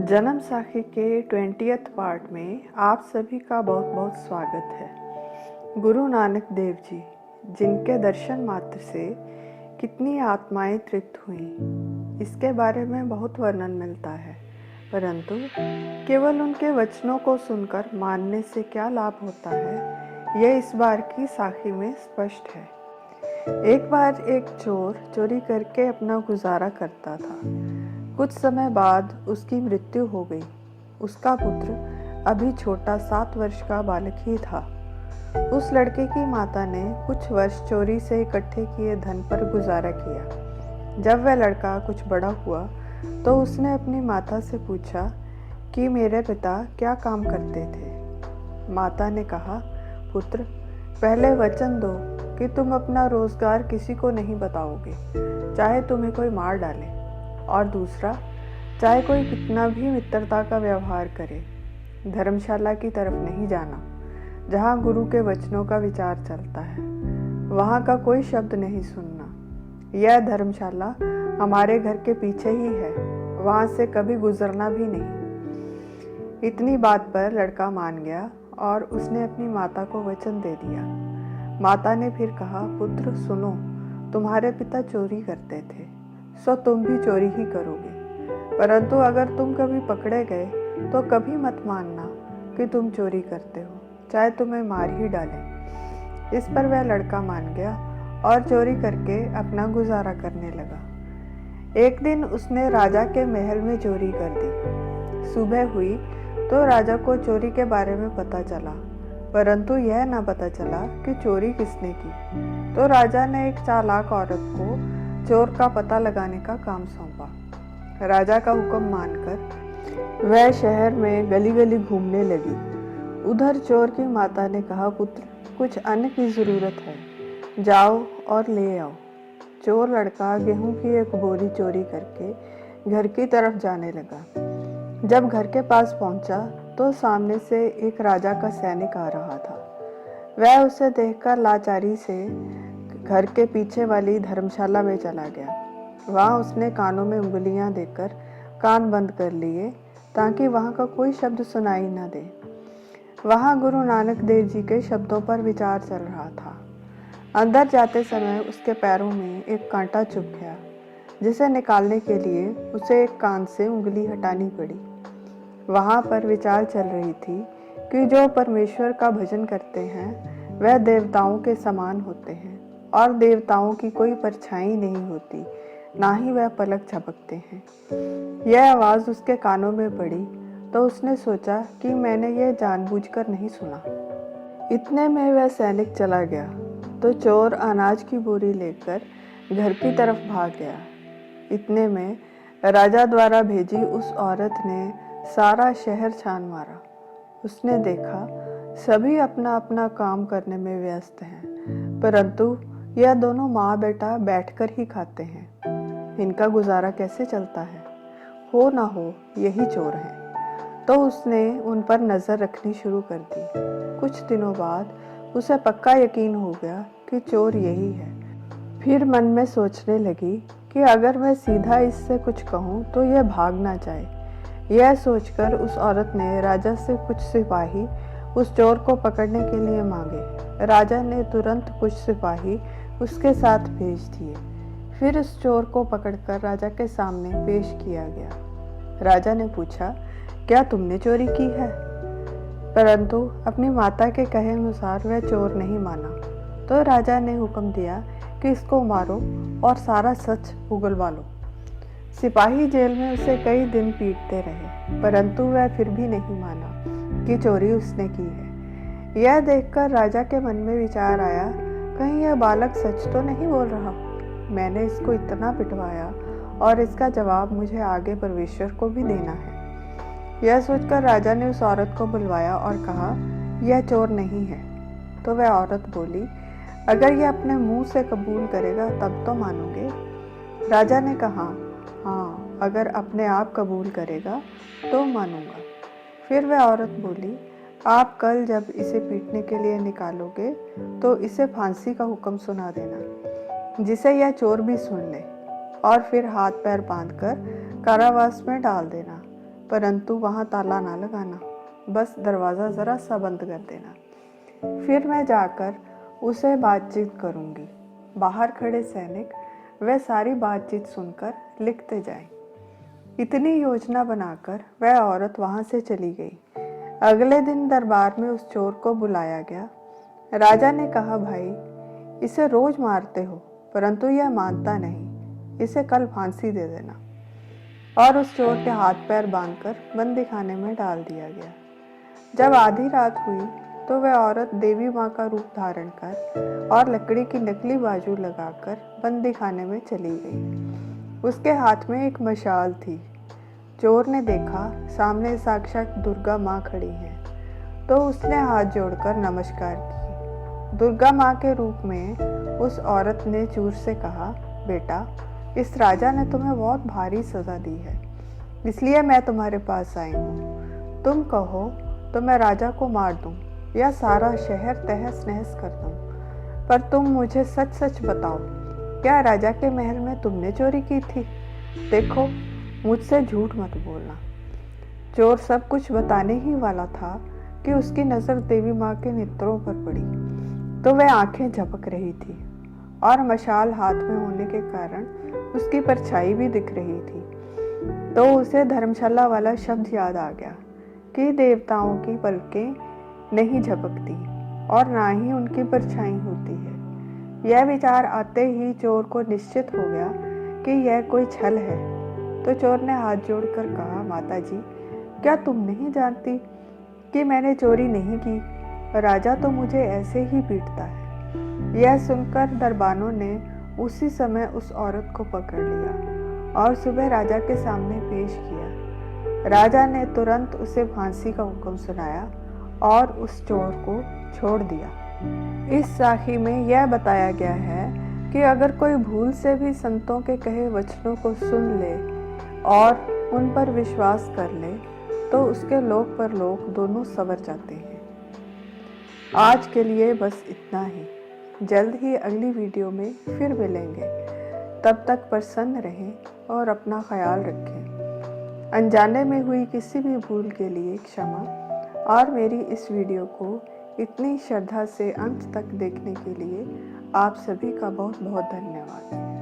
जन्म साखी के 20th पार्ट में आप सभी का बहुत बहुत स्वागत है। गुरु नानक देव जी, जिनके दर्शन मात्र से कितनी आत्माएं तृप्त हुई, इसके बारे में बहुत वर्णन मिलता है, परंतु केवल उनके वचनों को सुनकर मानने से क्या लाभ होता है, यह इस बार की साखी में स्पष्ट है। एक बार एक चोर चोरी करके अपना गुजारा करता था। कुछ समय बाद उसकी मृत्यु हो गई। उसका पुत्र अभी छोटा 7 वर्ष का बालक ही था। उस लड़के की माता ने कुछ वर्ष चोरी से इकट्ठे किए धन पर गुजारा किया। जब वह लड़का कुछ बड़ा हुआ तो उसने अपनी माता से पूछा कि मेरे पिता क्या काम करते थे। माता ने कहा, पुत्र, पहले वचन दो कि तुम अपना रोजगार किसी को नहीं बताओगे, चाहे तुम्हें कोई मार डाले, और दूसरा, चाहे कोई कितना भी मित्रता का व्यवहार करे, धर्मशाला की तरफ नहीं जाना, जहाँ गुरु के वचनों का विचार चलता है। वहाँ का कोई शब्द नहीं सुनना। यह धर्मशाला हमारे घर के पीछे ही है, वहाँ से कभी गुजरना भी नहीं। इतनी बात पर लड़का मान गया और उसने अपनी माता को वचन दे दिया। माता ने फिर कहा, पुत्र सुनो, तुम्हारे पिता चोरी करते थे, सो तुम भी चोरी ही करोगे, परंतु अगर तुम कभी पकड़े गए तो कभी मत मानना कि तुम चोरी करते हो, चाहे तुम्हें मार ही डालें। इस पर वह लड़का मान गया और चोरी करके अपना गुजारा करने लगा। एक दिन उसने राजा के महल में चोरी कर दी। सुबह हुई तो राजा को चोरी के बारे में पता चला, परंतु यह न पता चला कि चोरी किसने की। तो राजा ने एक चालाक औरत को चोर का पता लगाने का काम सौंपा। राजा का हुक्म मानकर वह शहर में गली गली घूमने लगी। उधर चोर की माता ने कहा, पुत्र, कुछ अन्न की जरूरत है, जाओ और ले आओ। चोर लड़का गेहूं की एक बोरी चोरी करके घर की तरफ जाने लगा। जब घर के पास पहुंचा तो सामने से एक राजा का सैनिक आ रहा था। वह उसे देखकर लाचारी से घर के पीछे वाली धर्मशाला में चला गया। वहाँ उसने कानों में उंगलियां देकर कान बंद कर लिए ताकि वहाँ का कोई शब्द सुनाई न दे। वहाँ गुरु नानक देव जी के शब्दों पर विचार चल रहा था। अंदर जाते समय उसके पैरों में एक कांटा चुभ गया, जिसे निकालने के लिए उसे एक कान से उंगली हटानी पड़ी। वहाँ पर विचार चल रही थी कि जो परमेश्वर का भजन करते हैं वह देवताओं के समान होते हैं और देवताओं की कोई परछाई नहीं होती, ना ही वह पलक झपकते हैं। यह आवाज़ उसके कानों में पड़ी तो उसने सोचा कि मैंने यह जानबूझकर नहीं सुना। इतने में वह सैनिक चला गया तो चोर अनाज की बोरी लेकर घर की तरफ भाग गया। इतने में राजा द्वारा भेजी उस औरत ने सारा शहर छान मारा। उसने देखा सभी अपना अपना काम करने में व्यस्त हैं, परंतु यह दोनों माँ बेटा बैठकर ही खाते हैं। इनका गुजारा कैसे चलता है? हो ना हो यही चोर हैं। तो उसने उन पर नज़र रखनी शुरू कर दी। कुछ दिनों बाद उसे पक्का यकीन हो गया कि चोर यही है। फिर मन में सोचने लगी कि अगर मैं सीधा इससे कुछ कहूँ तो यह भाग ना जाए। यह सोचकर उस औरत ने राजा से कुछ सिपाही उस चोर को पकड़ने के लिए मांगे। राजा ने तुरंत कुछ सिपाही उसके साथ भेज दिए। फिर उस चोर को पकड़कर राजा के सामने पेश किया गया। राजा ने पूछा, क्या तुमने चोरी की है? परंतु अपनी माता के कहे अनुसार वह चोर नहीं माना। तो राजा ने हुक्म दिया कि इसको मारो और सारा सच उगलवा लो। सिपाही जेल में उसे कई दिन पीटते रहे, परंतु वह फिर भी नहीं माना कि चोरी उसने की है। यह देखकर राजा के मन में विचार आया, कहीं यह बालक सच तो नहीं बोल रहा। मैंने इसको इतना पिटवाया और इसका जवाब मुझे आगे परमेश्वर को भी देना है। यह सोचकर राजा ने उस औरत को बुलवाया और कहा, यह चोर नहीं है। तो वह औरत बोली, अगर यह अपने मुंह से कबूल करेगा तब तो मानोगे। राजा ने कहा, हाँ, अगर अपने आप कबूल करेगा तो मानूंगा। फिर वह औरत बोली, आप कल जब इसे पीटने के लिए निकालोगे तो इसे फांसी का हुक्म सुना देना, जिसे यह चोर भी सुन ले, और फिर हाथ पैर बांधकर कारावास में डाल देना। परंतु वहाँ ताला ना लगाना, बस दरवाज़ा ज़रा सा बंद कर देना। फिर मैं जाकर उसे बातचीत करूँगी। बाहर खड़े सैनिक वह सारी बातचीत सुनकर लिखते जाएं। इतनी योजना बनाकर वह औरत वहाँ से चली गई। अगले दिन दरबार में उस चोर को बुलाया गया। राजा ने कहा, भाई इसे रोज मारते हो परंतु यह मानता नहीं, इसे कल फांसी दे देना। और उस चोर के हाथ पैर बांधकर बंदी खाने में डाल दिया गया। जब आधी रात हुई तो वह औरत देवी माँ का रूप धारण कर और लकड़ी की नकली बाजू लगाकर बंदी खाने में चली गई। उसके हाथ में एक मशाल थी। चोर ने देखा सामने साक्षात दुर्गा माँ खड़ी हैं, तो उसने हाथ जोड़कर नमस्कार की। दुर्गा माँ के रूप में उस औरत ने चोर से कहा, बेटा इस राजा ने तुम्हें बहुत भारी सज़ा दी है, इसलिए मैं तुम्हारे पास आई हूँ। तुम कहो तो मैं राजा को मार दूँ या सारा शहर तहस नहस कर दूँ, पर तुम मुझे सच सच बताओ, क्या राजा के महल में तुमने चोरी की थी? देखो मुझसे झूठ मत बोलना। चोर सब कुछ बताने ही वाला था कि उसकी नज़र देवी माँ के नेत्रों पर पड़ी, तो वह आंखें झपक रही थी और मशाल हाथ में होने के कारण उसकी परछाई भी दिख रही थी। तो उसे धर्मशाला वाला शब्द याद आ गया कि देवताओं की पलकें नहीं झपकती और ना ही उनकी परछाई होती है। यह विचार आते ही चोर को निश्चित हो गया कि यह कोई छल है। तो चोर ने हाथ जोड़कर कहा, माता जी क्या तुम नहीं जानती कि मैंने चोरी नहीं की? राजा तो मुझे ऐसे ही पीटता है। यह सुनकर दरबानों ने उसी समय उस औरत को पकड़ लिया और सुबह राजा के सामने पेश किया। राजा ने तुरंत उसे फांसी का हुक्म सुनाया और उस चोर को छोड़ दिया। इस साखी में यह बताया गया है कि अगर कोई भूल से भी संतों के कहे वचनों को सुन ले और उन पर विश्वास कर ले तो उसके लोक परलोक दोनों संवर जाते हैं। आज के लिए बस इतना ही। जल्द ही अगली वीडियो में फिर मिलेंगे। तब तक प्रसन्न रहें और अपना ख्याल रखें। अनजाने में हुई किसी भी भूल के लिए क्षमा और मेरी इस वीडियो को इतनी श्रद्धा से अंत तक देखने के लिए आप सभी का बहुत बहुत धन्यवाद।